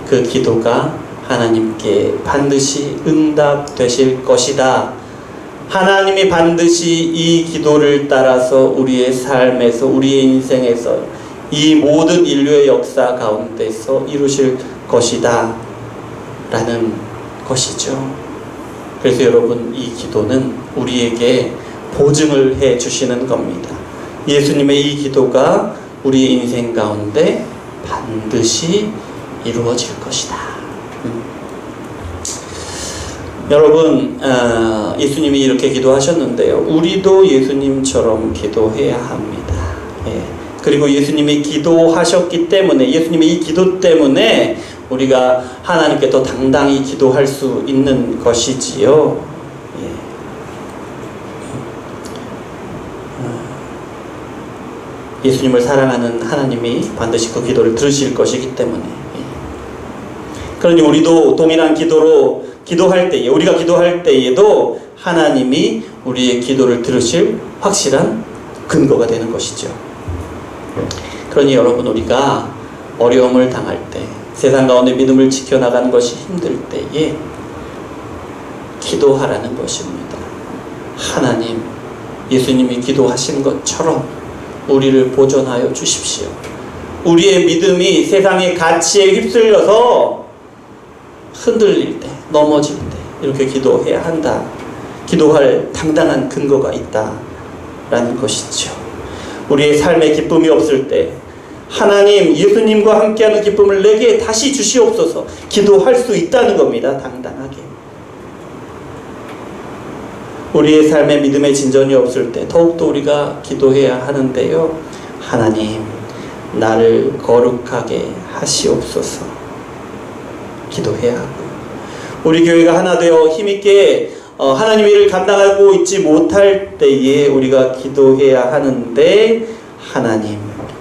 그 기도가 하나님께 반드시 응답되실 것이다. 하나님이 반드시 이 기도를 따라서 우리의 삶에서, 우리의 인생에서, 이 모든 인류의 역사 가운데서 이루실 것이다 라는 것이죠. 그래서 여러분, 이 기도는 우리에게 보증을 해 주시는 겁니다. 예수님의 이 기도가 우리의 인생 가운데 반드시 이루어질 것이다. 여러분, 예수님이 이렇게 기도하셨는데요, 우리도 예수님처럼 기도해야 합니다. 예. 그리고 예수님이 기도하셨기 때문에, 예수님의 이 기도 때문에 우리가 하나님께 더 당당히 기도할 수 있는 것이지요. 예수님을 사랑하는 하나님이 반드시 그 기도를 들으실 것이기 때문에. 그러니 우리도 동일한 기도로 기도할 때에, 우리가 기도할 때에도 하나님이 우리의 기도를 들으실 확실한 근거가 되는 것이죠. 그러니 여러분, 우리가 어려움을 당할 때, 세상 가운데 믿음을 지켜나가는 것이 힘들 때에 기도하라는 것입니다. 하나님, 예수님이 기도하신 것처럼 우리를 보존하여 주십시오. 우리의 믿음이 세상의 가치에 휩쓸려서 흔들릴 때, 넘어질 때 이렇게 기도해야 한다. 기도할 당당한 근거가 있다라는 것이죠. 우리의 삶에 기쁨이 없을 때 하나님, 예수님과 함께하는 기쁨을 내게 다시 주시옵소서 기도할 수 있다는 겁니다. 당당하게. 우리의 삶에 믿음의 진전이 없을 때 더욱더 우리가 기도해야 하는데요, 하나님, 나를 거룩하게 하시옵소서 기도해야 하고, 우리 교회가 하나 되어 힘있게 하나님의 일을 감당하고 있지 못할 때에 우리가 기도해야 하는데, 하나님,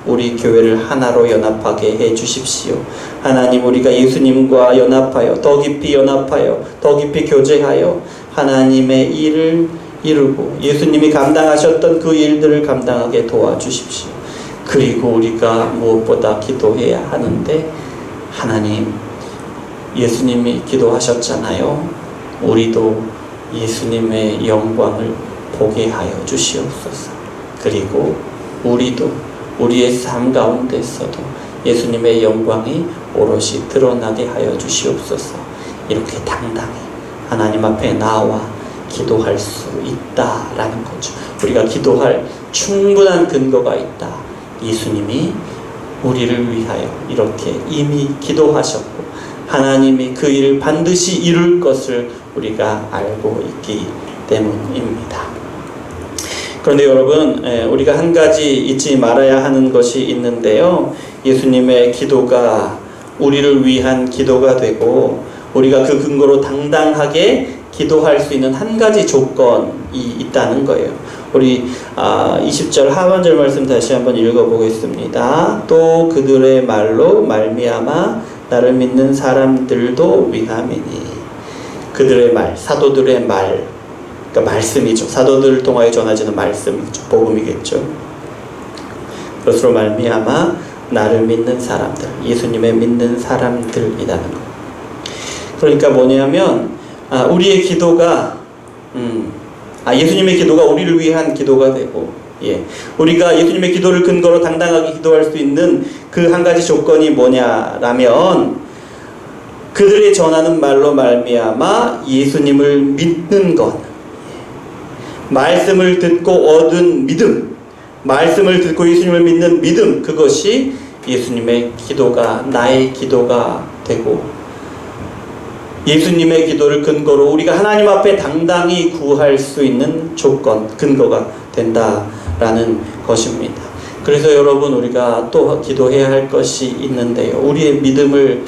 우리 교회를 하나로 연합하게 해 주십시오. 하나님, 우리가 예수님과 연합하여, 더 깊이 연합하여, 더 깊이 교제하여 하나님의 일을 이루고 예수님이 감당하셨던 그 일들을 감당하게 도와주십시오. 그리고 우리가 무엇보다 기도해야 하는데, 하나님, 예수님이 기도하셨잖아요. 우리도 예수님의 영광을 보게 하여 주시옵소서. 그리고 우리도 우리의 삶 가운데서도 예수님의 영광이 오롯이 드러나게 하여 주시옵소서. 이렇게 당당히 하나님 앞에 나와 기도할 수 있다라는 거죠. 우리가 기도할 충분한 근거가 있다. 예수님이 우리를 위하여 이렇게 이미 기도하셨고 하나님이 그 일을 반드시 이룰 것을 우리가 알고 있기 때문입니다. 그런데 여러분, 우리가 한 가지 잊지 말아야 하는 것이 있는데요, 예수님의 기도가 우리를 위한 기도가 되고 우리가 그 근거로 당당하게 기도할 수 있는 한 가지 조건이 있다는 거예요. 우리 20절 하반절 말씀 다시 한번 읽어보겠습니다. 또 그들의 말로 말미암아 나를 믿는 사람들도 위함이니. 그들의 말, 사도들의 말, 그러니까 말씀이죠. 사도들을 통하여 전하지는 말씀이죠. 복음이겠죠. 그것으로 말미암아 나를 믿는 사람들, 예수님의 믿는 사람들이라는 것. 그러니까 뭐냐면 우리의 기도가 예수님의 기도가 우리를 위한 기도가 되고 예. 우리가 예수님의 기도를 근거로 당당하게 기도할 수 있는 그 한 가지 조건이 뭐냐라면 그들이 전하는 말로 말미암아 예수님을 믿는 것. 말씀을 듣고 얻은 믿음, 말씀을 듣고 예수님을 믿는 믿음, 그것이 예수님의 기도가 나의 기도가 되고 예수님의 기도를 근거로 우리가 하나님 앞에 당당히 구할 수 있는 조건, 근거가 된다라는 것입니다. 그래서 여러분, 우리가 또 기도해야 할 것이 있는데요. 우리의 믿음을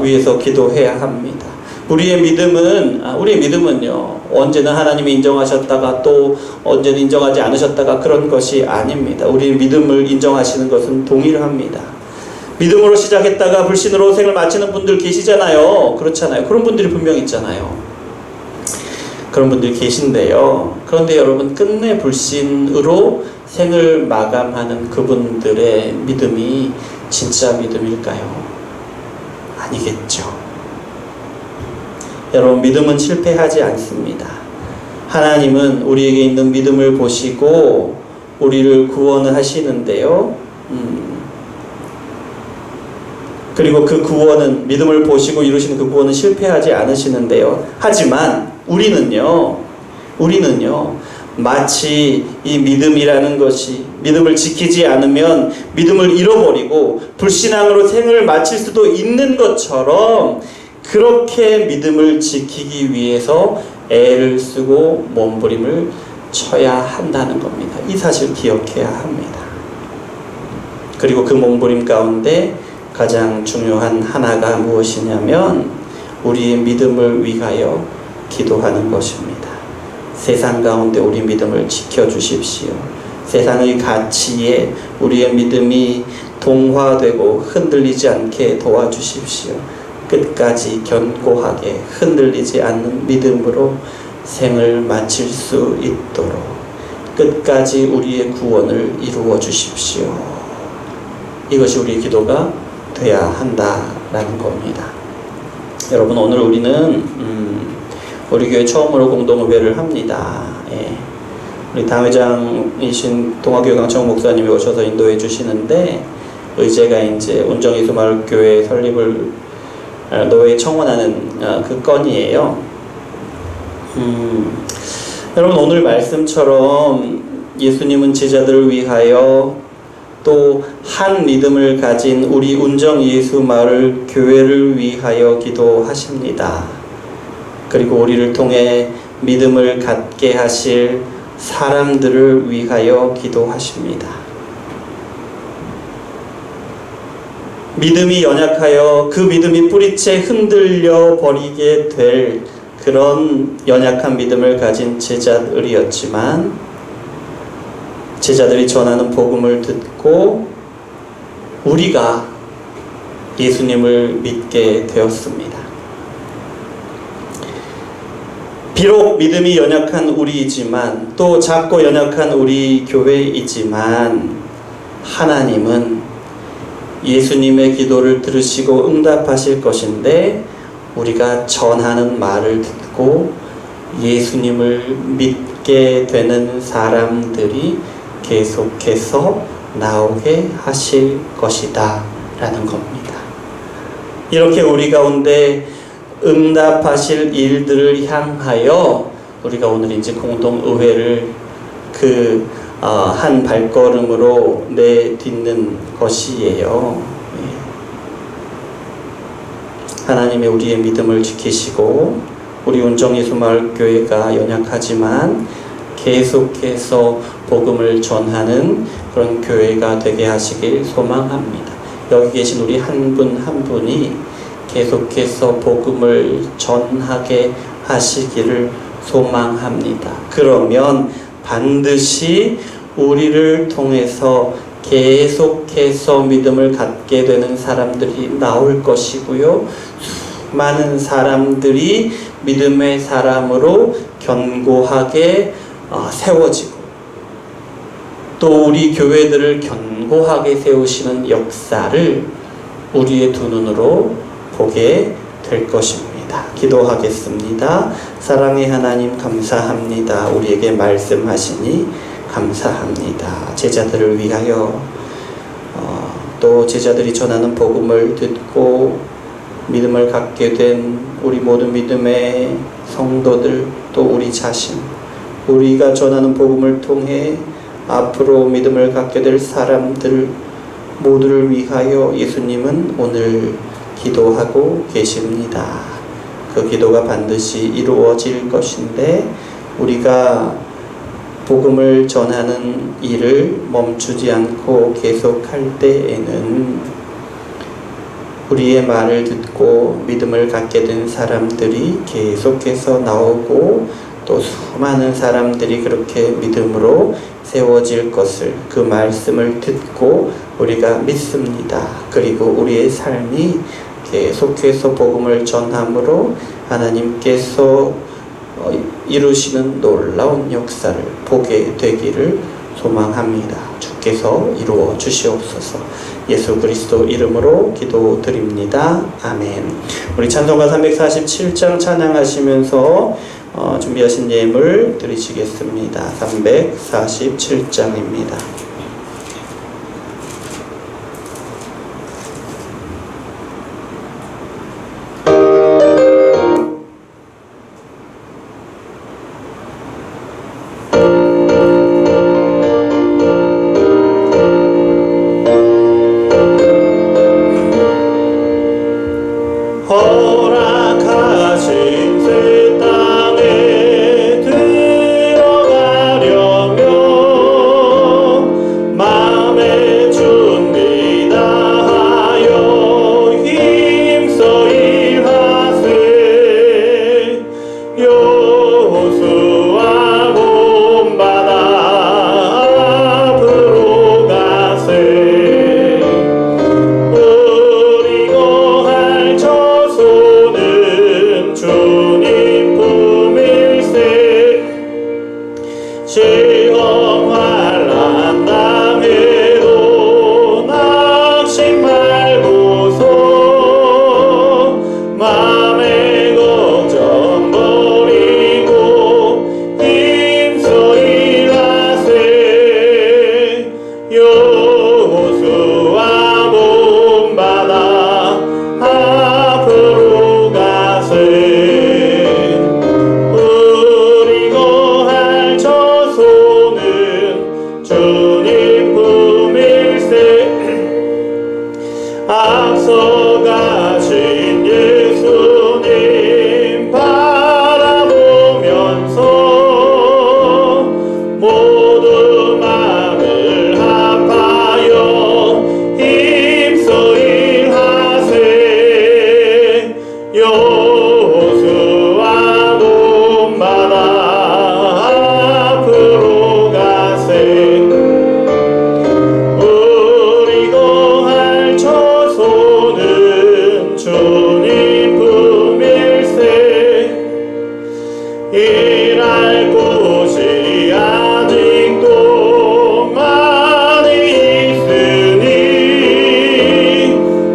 위해서 기도해야 합니다. 우리의 믿음은요, 언제는 하나님이 인정하셨다가 또 언제는 인정하지 않으셨다가 그런 것이 아닙니다. 우리의 믿음을 인정하시는 것은 동일합니다. 믿음으로 시작했다가 불신으로 생을 마치는 분들 계시잖아요. 그렇잖아요. 그런 분들이 분명 있잖아요. 그런 분들이 계신데요. 그런데 여러분, 끝내 불신으로 생을 마감하는 그분들의 믿음이 진짜 믿음일까요? 아니겠죠. 여러분, 믿음은 실패하지 않습니다. 하나님은 우리에게 있는 믿음을 보시고 우리를 구원을 하시는데요. 그리고 그 구원은, 믿음을 보시고 이루시는 그 구원은 실패하지 않으시는데요. 하지만 우리는요, 마치 이 믿음이라는 것이, 믿음을 지키지 않으면 믿음을 잃어버리고 불신앙으로 생을 마칠 수도 있는 것처럼 그렇게 믿음을 지키기 위해서 애를 쓰고 몸부림을 쳐야 한다는 겁니다. 이 사실을 기억해야 합니다. 그리고 그 몸부림 가운데 가장 중요한 하나가 무엇이냐면 우리의 믿음을 위하여 기도하는 것입니다. 세상 가운데 우리 믿음을 지켜주십시오. 세상의 가치에 우리의 믿음이 동화되고 흔들리지 않게 도와주십시오. 끝까지 견고하게 흔들리지 않는 믿음으로 생을 마칠 수 있도록 끝까지 우리의 구원을 이루어 주십시오. 이것이 우리의 기도가 돼야 한다라는 겁니다. 여러분, 오늘 우리는 우리 교회 처음으로 공동의회를 합니다. 예. 우리 당회장이신 동아교회 강창호 목사님이 오셔서 인도해 주시는데 의제가 이제 운정예수마을교회 설립을 노회에 청원하는 그 건이에요. 여러분, 오늘 말씀처럼 예수님은 제자들을 위하여 또 한 믿음을 가진 우리 운정예수마을 교회를 위하여 기도하십니다. 그리고 우리를 통해 믿음을 갖게 하실 사람들을 위하여 기도하십니다. 믿음이 연약하여 그 믿음이 뿌리채 흔들려 버리게 될 그런 연약한 믿음을 가진 제자들이었지만 제자들이 전하는 복음을 듣고 우리가 예수님을 믿게 되었습니다. 비록 믿음이 연약한 우리이지만 또 작고 연약한 우리 교회이지만 하나님은 예수님의 기도를 들으시고 응답하실 것인데 우리가 전하는 말을 듣고 예수님을 믿게 되는 사람들이 계속해서 나오게 하실 것이다 라는 겁니다. 이렇게 우리 가운데 응답하실 일들을 향하여 우리가 오늘 이제 공동의회를 한 발걸음으로 내딛는 것이에요. 하나님의 우리의 믿음을 지키시고 우리 운정예수마을교회가 연약하지만 계속해서 복음을 전하는 그런 교회가 되게 하시길 소망합니다. 여기 계신 우리 한 분 한 분이 계속해서 복음을 전하게 하시기를 소망합니다. 그러면 반드시 우리를 통해서 계속해서 믿음을 갖게 되는 사람들이 나올 것이고요. 많은 사람들이 믿음의 사람으로 견고하게 세워지고 또 우리 교회들을 견고하게 세우시는 역사를 우리의 두 눈으로 보게 될 것입니다. 기도하겠습니다. 사랑의 하나님, 감사합니다. 우리에게 말씀하시니 감사합니다. 제자들을 위하여 또 제자들이 전하는 복음을 듣고 믿음을 갖게 된 우리 모든 믿음의 성도들, 또 우리 자신, 우리가 전하는 복음을 통해 앞으로 믿음을 갖게 될 사람들 모두를 위하여 예수님은 오늘 기도하고 계십니다. 그 기도가 반드시 이루어질 것인데, 우리가 복음을 전하는 일을 멈추지 않고 계속할 때에는 우리의 말을 듣고 믿음을 갖게 된 사람들이 계속해서 나오고, 또 수많은 사람들이 그렇게 믿음으로 세워질 것을, 그 말씀을 듣고 우리가 믿습니다. 그리고 우리의 삶이 계속해서 복음을 전함으로 하나님께서 이루시는 놀라운 역사를 보게 되기를 소망합니다. 주께서 이루어 주시옵소서. 예수 그리스도 이름으로 기도드립니다. 아멘. 우리 찬송가 347장 찬양하시면서 준비하신 예물 드리시겠습니다. 347장입니다. 허락하신 새 땅에 들어가려면 마음의 준비 다하여 힘써 일하세. 여호수아 본받아 앞으로 가세. 우리 거할 저소는 주님 품일세. 시험 환난 당해도 낙심 말고서 맘의 걱정 버리고 힘써 일하세. 여호수아 본받아 앞으로 가세. 우리 거할 저소는 주님 품일세. 앞서 가신 예수님 바라보면서 모두 마음을 합하여 힘써 일하세. 여호수아 본받아 앞으로 가세. 우리 거할 저소는 주님 품일세. 일할 곳이 아직도 많이 있으니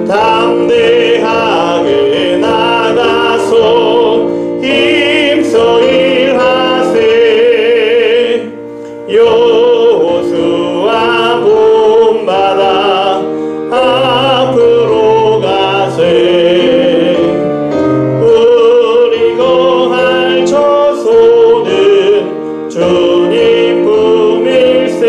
담대하게 나가서 힘써 일하세. 여호수아 본받아 앞으로 가세. 우리 거할 저소는 주님 품일세.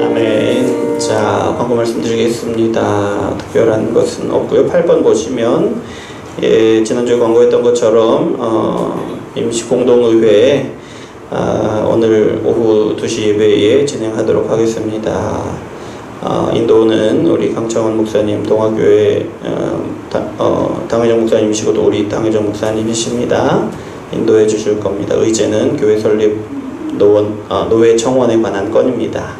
아멘. 자, 광고 말씀드리겠습니다. 특별한 것은 없고요. 8번 보시면 지난주에 광고했던 것처럼 임시 공동의회 오늘 오후 2시 예배에 진행하도록 하겠습니다. 인도는 우리 강창원 목사님, 동아교회 당회장 목사님이시고 또 우리 당회장 목사님이십니다. 인도해 주실 겁니다. 의제는 교회 설립 노회 청원에 관한 건입니다.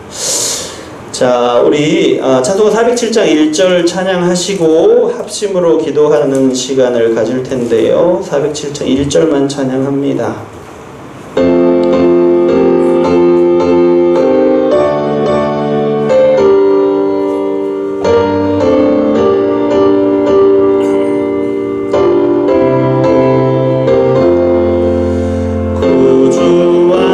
자, 우리 찬송가 407장 1절 찬양하시고 합심으로 기도하는 시간을 가질 텐데요. 407장 1절만 찬양합니다. 구주와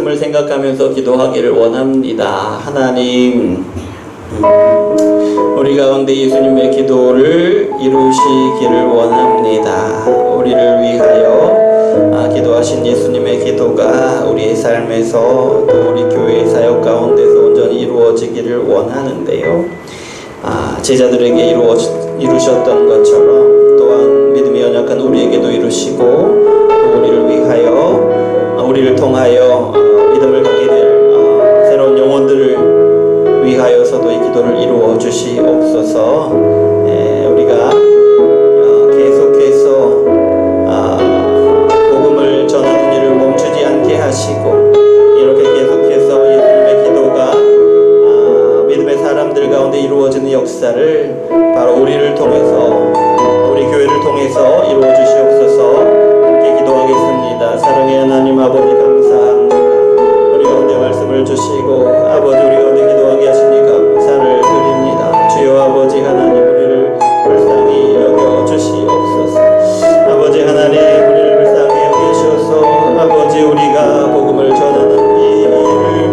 말씀을 생각하면서 기도하기를 원합니다. 하나님, 우리 가운데 예수님의 기도를 이루시기를 원합니다. 우리를 위하여 기도하신 예수님의 기도가 우리의 삶에서 또 우리 교회의 사역 가운데서 온전히 이루어지기를 원하는데요. 제자들에게 이루셨던 것처럼 또한 믿음이 연약한 우리에게도 이루시고 또 우리를 위하여 우리를 통하여 믿음을 갖게 될 새로운 영혼들을 위하여서도 이 기도를 이루어 주시옵소서. 우리가 계속해서 복음을 전하는 일을 멈추지 않게 하시고 이렇게 계속해서 예수님의 기도가 믿음의 사람들 가운데 이루어지는 역사를 바로 우리를 통해서 우리 교회를 통해서 이루어 주시옵소서. 함께 기도하겠습니다. 사랑의 하나님 아버지 감사합니다. 우리 가운데 말씀을 주시고 아버지 우리 가운데 기도하게 하시니 감사를 드립니다. 주여 아버지 하나님 우리를 불쌍히 여겨 주시옵소서. 아버지 하나님 우리를 불쌍히 여기셔서 아버지 우리가 복음을 전하는 이 일을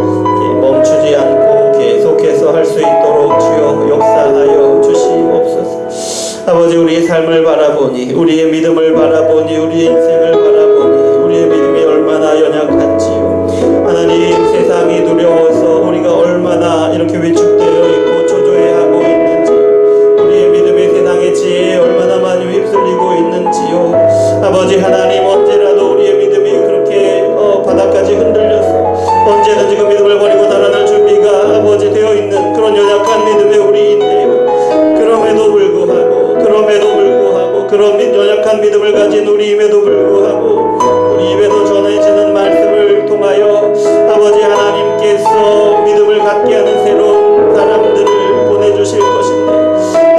멈추지 않고 계속해서 할 수 있도록 주여 역사하여 주시옵소서. 아버지 우리의 삶을 바라보니 우리의 믿음을 바라보니 우리의 인생을 바라보니 우리의 믿음이 얼마나 연약한지요. 하나님 세상이 두려워서 우리가 얼마나 이렇게 위축되어 있고 초조해하고 있는지 우리의 믿음이 세상의 지혜에 얼마나 많이 휩쓸리고 있는지요. 아버지 하나님 언제라도 우리의 믿음이 그렇게 바닥까지 흔들려서 언제든지 그 믿음을 버리고 달아날 준비가 아버지 되어 있는 그런 연약한 믿음의 우리인데요. 그럼에도 불구하고 그런 연약한 믿음을 가진 우리임에도 불구하고 우리 입에서 전해지는 말씀을 통하여 아버지 하나님께서 믿음을 갖게 하는 새로운 사람들을 보내주실 것인데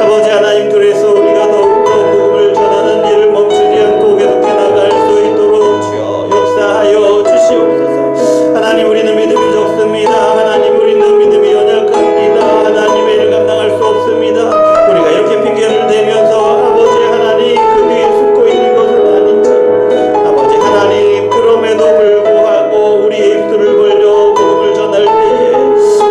아버지 하나님 그래서 우리가 더욱더 복음을 전하는 일을 멈추지 않고 계속해 나갈 수 있도록 주여 역사하여 주시옵소서. 하나님 우리는 믿음이 적습니다. 하나님 우리는 믿음이 연약합니다. 하나님의 일을 감당할 수 없습니다. 우리가 이렇게 핑계를 대면서 아버지 하나님 그 뒤에 숨고 있는 것은 아닌지 아버지 하나님 그럼에도 불구하고 우리의 입술을 벌려 복음을 전할 때에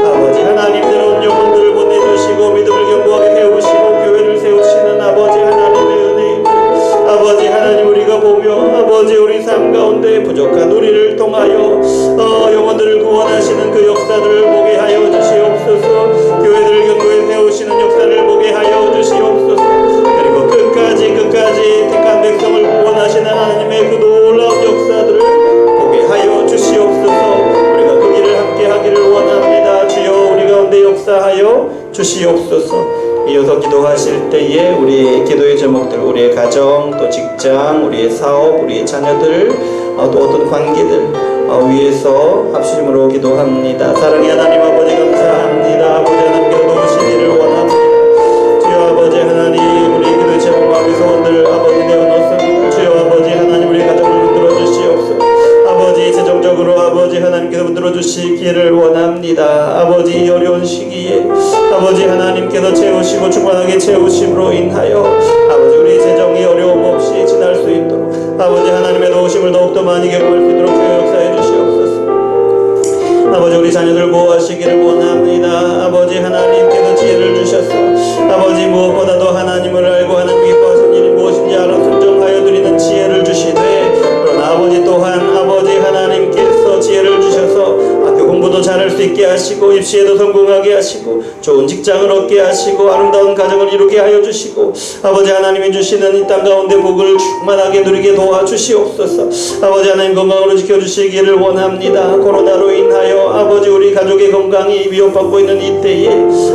아버지 하나님 새로운 영혼들을 보내주시고 믿음을 견고하게 세우시고 교회를 세우시는 아버지 하나님의 은혜를 아버지 하나님 우리가 보며 아버지 우리 삶 가운데 부족한 우리를 통하여 영혼들을 구원하시는 그 역사들을 보게 하여 주시옵소서. 교회들을 견고히 세우시는 역사를 보게 하여 주시옵소서. 그리고 끝까지 택한 백성을 구원하시는 하나님의 그 놀라운 역사들을 보게 하여 주시옵소서. 우리가 그 길을 함께 하기를 원합니다. 주여 우리 가운데 역사하여 주시옵소서. 이어서 기도하실 때에 우리의 기도의 제목들 우리의 가정 또 직장 우리의 사업 우리의 자녀들 또 어떤 관계들 위해서 합심으로 기도합니다. 사랑의 하나님 아버지 감사합니다. 아버지 하나님께서 도우신 일을 원합니다. 주여 아버지 하나님 우리 기도의 제목 마음의 소원들 아버지 내어놓습니다. 주여 아버지 하나님 우리 가정을 붙들어 주시옵소서. 아버지 재정적으로 아버지 하나님께서 붙들어 주시기를 원합니다. 아버지 이 어려운 시기에 아버지 하나님께서 채우시고 충만하게 채우심으로 인하여 아버지 우리 재정이 어려움 없이 지날 수 있도록 아버지 하나님의 도우심을 더욱더 많이 경험할 수 있도록 주여 역사해 주시옵소서. 아버지 우리 자녀들 보호하시기를 원합니다. 아버지 하나님께서 지혜를 주셔서 아버지 무엇보다도 하나님을 알고 하나님 기뻐하신 일이 무엇인지 알아 순종하여 드리는 지혜를 주시되 그러나 아버지 또한 아버지 하나님께서 지혜를 주셔서 학교 공부도 잘할 수 있게 하시고 입시에도 성공하게 하시고 좋은 직장을 얻게 하시고 아름다운 가정을 이루게 하여 주시고 아버지 하나님이 주시는 이 땅 가운데 복을 충만하게 누리게 도와주시옵소서. 아버지 하나님 건강으로 지켜주시기를 원합니다. 코로나로 인하여 아버지 우리 가족의 건강이 위협받고 있는 이때에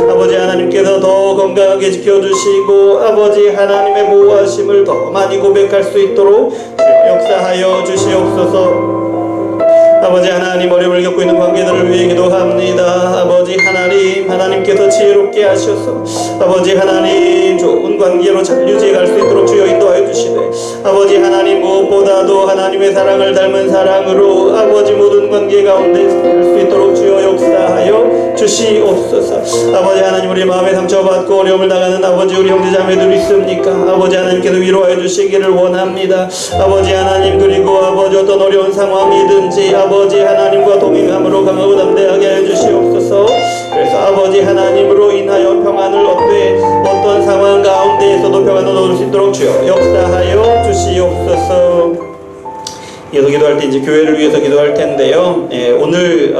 아버지 하나님께서 더 건강하게 지켜주시고 아버지 하나님의 보호하심을 더 많이 고백할 수 있도록 역사하여 주시옵소서. 아버지 하나님 어려움을 겪고 있는 관계들을 위해 기도합니다. 아버지 하나님께서 지혜롭게 하셔서 아버지 하나님 좋은 관계로 잘 유지해 갈 수 있도록 주여 인도하여 주시되 아버지 하나님 무엇보다도 하나님의 사랑을 닮은 사랑으로 아버지 모든 관계 가운데 살 수 있도록 주여 역사하여 주시옵소서. 아버지 하나님 우리 마음에 상처받고 어려움을 당하는 아버지 우리 형제자매들 있습니까? 아버지 하나님께서 위로하여 주시기를 원합니다. 아버지 하나님 그리고 아버지 어떤 어려운 상황이든지 아버지 하나님과 동행 담대함으로 강하고 담대하게 하여 주시옵소서. 그래서 아버지 하나님으로 인하여 평안을 얻되 어떤 상황 가운데에서도 평안을 얻을 수 있도록 주여 역사하여 주시옵소서. 계속 기도할 때 이제 교회를 위해서 기도할 텐데요. 오늘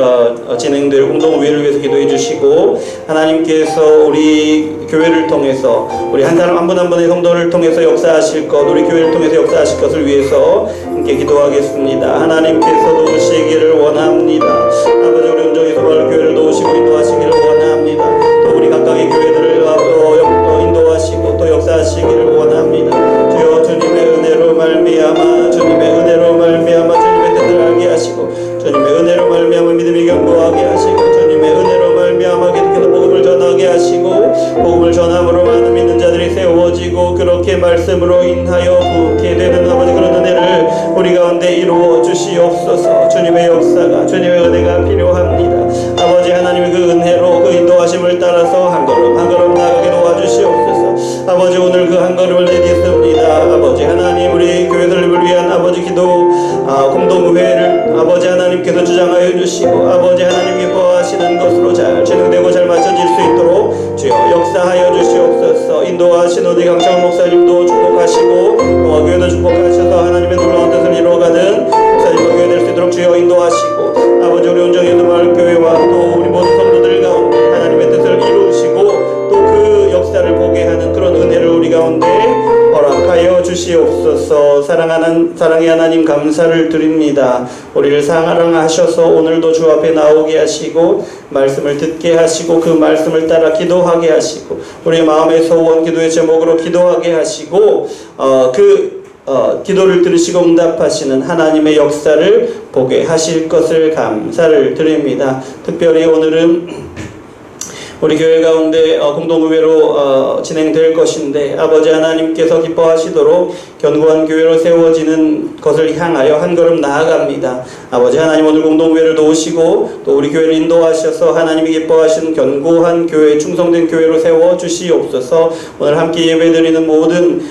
진행될 공동의회를 위해서 기도해 주시고 하나님께서 우리 교회를 통해서 우리 한 사람 한 분 한 분의 성도를 통해서 역사하실 것, 우리 교회를 통해서 역사하실 것을 위해서 함께 기도하겠습니다. 하나님께서 도우시기를 원합니다. 아버지 우리 온정에서 마을 교회를 도우시고 인도하시기를 원합니다. 또 우리 각각의 교회들을 인도하시고 또 역사하시기를 원합니다. 주여 주님의 은혜로 말미암아 주님의 은혜로 말미암아 주님의 뜻을 알게 하시고 주님의 은혜로 말미암아 믿음이 견고하게 하시고 주님의 은혜로 말미암아 계속해서 복음을 전하게 하시고 복음을 전함으로 많은 믿는 자들이 세워지고 그렇게 말씀으로 인하여 부게 되는 아버지 그런 은혜를 우리 가운데 이루어 주시옵소서. 주님의 역사가 주님의 은혜가 필요합니다. 아버지 하나님의 그 은혜로 그 인도하심을 따라서 한 걸음 한 걸음 나아가게 도와주시옵소서. 아버지 오늘 그 한 걸음을 내딛습니다. 아버지 하나님 우리 교회들을 위한 아버지 기도 공동의회를 아버지 하나님께서 주장하여 주시고 아버지 하나님 기뻐하시는 것으로 잘 진행되고 잘 맞춰질 수 있도록 주여 역사하여 주시옵소서. 인도하신 우리 강창훈 목사님도 축복하시고 동아 교회도 축복하셔서 하나님의 놀라운 뜻을 이루어가는 목사님과 교회 될 수 있도록 주여 인도하시고 아버지 우리 온정에도 마을 교회와 또 우리 모든 성도들 가운데 하나님의 뜻을 이루시고 또 그 역사를 보게 하는 그런 은혜를 우리 가운데 허락하여 주시옵소서. 사랑의 하나님 감사를 드립니다. 우리를 사랑하셔서 오늘도 주 앞에 나오게 하시고 말씀을 듣게 하시고 그 말씀을 따라 기도하게 하시고 우리 마음의 소원 기도의 제목으로 기도하게 하시고 기도를 들으시고 응답하시는 하나님의 역사를 보게 하실 것을 감사를 드립니다. 특별히 오늘은 우리 교회 가운데 공동의회로 진행될 것인데 아버지 하나님께서 기뻐하시도록 견고한 교회로 세워지는 것을 향하여 한 걸음 나아갑니다. 아버지 하나님 오늘 공동의회를 도우시고 또 우리 교회를 인도하셔서 하나님이 기뻐하시는 견고한 교회, 충성된 교회로 세워주시옵소서. 오늘 함께 예배드리는 모든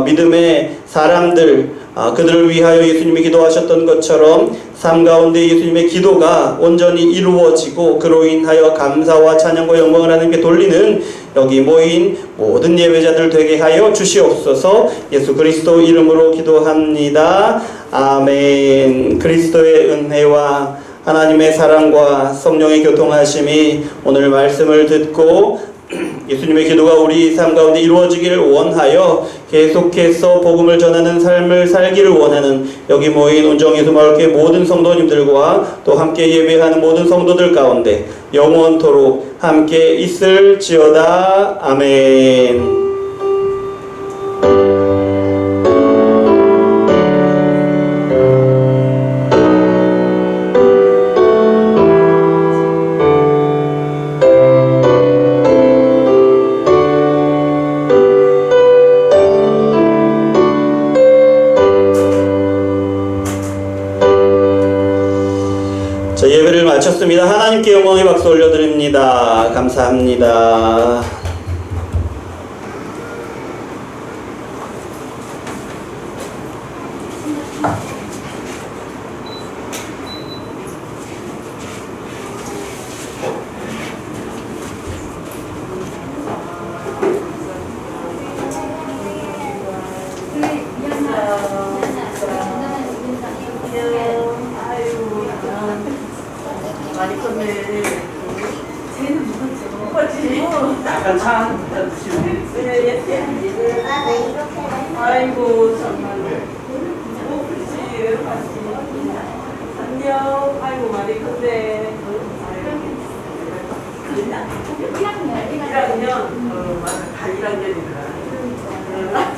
믿음의 사람들 그들을 위하여 예수님이 기도하셨던 것처럼 삶 가운데 예수님의 기도가 온전히 이루어지고 그로 인하여 감사와 찬양과 영광을 하나님께 돌리는 여기 모인 모든 예배자들 되게 하여 주시옵소서. 예수 그리스도 이름으로 기도합니다. 아멘. 그리스도의 은혜와 하나님의 사랑과 성령의 교통하심이 오늘 말씀을 듣고 예수님의 기도가 우리 삶 가운데 이루어지기를 원하여 계속해서 복음을 전하는 삶을 살기를 원하는 여기 모인 온정예수 마을교회 모든 성도님들과 또 함께 예배하는 모든 성도들 가운데 영원토록 함께 있을지어다. 아멘. 예배를 마쳤습니다. 하나님께 영광의 박수 올려드립니다. 감사합니다. 많이 컸네. 쟤는 누구지? 약간 차 한잔 드시면. 네, 나 이렇게 아이고 정말. 그렇지. 안녕. 아이고 많이 컸네. 1학년. 맞아. 다 1학년이더라.